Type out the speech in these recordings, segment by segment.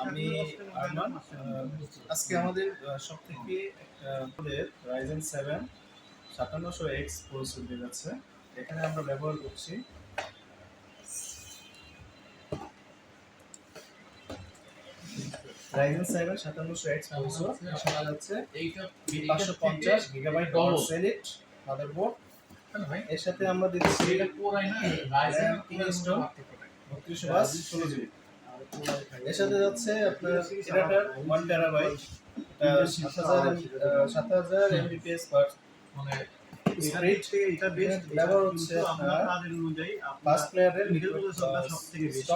আমি আরমান। আজকে আমাদের সবথেকে রাইজেন 7 5700X প্রসেসর বের আছে। এখানে আমরা ব্যবহার করছি রাইজেন 7 5700X প্রসেসর। সাথে আছে 550 GB সলিড মাদারবোর্ড। এর সাথে আমরা দিচ্ছি রাইজেন 3 স্টোন 32 বাস 16 GB। এর সাথে যাচ্ছে আপনার এটার 1 টেরাবাইট, 7000 Mbps পার মানে স্পিড। এটা বেস্ট ব্যবহার হচ্ছে আপনার কাজের অনুযায়ী ফার্স্ট প্লেয়ারের মিডল প্রসেসরটা সবথেকে বেস্ট।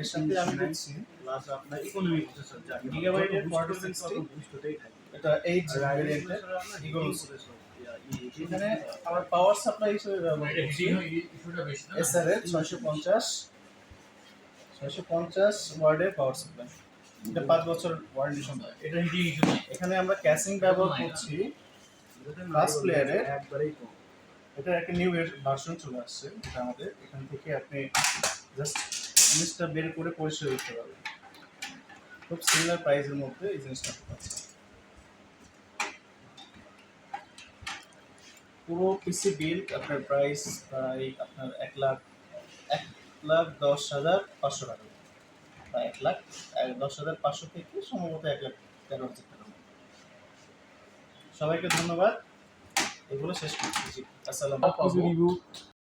এর সাথে আমি দিচ্ছি প্লাস আপনার ইকোনমি প্রসেসর যা গিগাবাইটের 4060 এটা 8 GB ভেরিয়েন্টের ইগল প্রসেসর। এখানে আমার পাওয়ার সাপ্লাই হিসেবে ব্যবহার করছি এসআর এর 650 ওয়ার্ডের পাওয়ার সাপ্লাই। এটা 5 বছর ওয়ারেন্টি সম্ভব। এটা হিটিং ইস্যু নেই। এখানে আমরা ক্যাসিং ব্যবহার করছি ফার্স্ট প্লেয়ারের একবারেই কম। এটা একটা নিউ ভার্সন চলে আসছে। এটা আমাদের এখান থেকে আপনি জাস্ট জিনিসটা বের করে পরিষ্কার করতে পারবেন। খুব সিমিলার প্রাইসের মধ্যে এই জিনিসটা পাচ্ছেন। পুরো পিসি বিল্ড আপনার প্রাইস প্রায় আপনার 1,10,500 টাকা বা 1,10,500 থেকে সম্ভবত 1,13,000 টাকা। সবাইকে ধন্যবাদ। এগুলো শেষ করছি। আসসালামু আলাইকুম।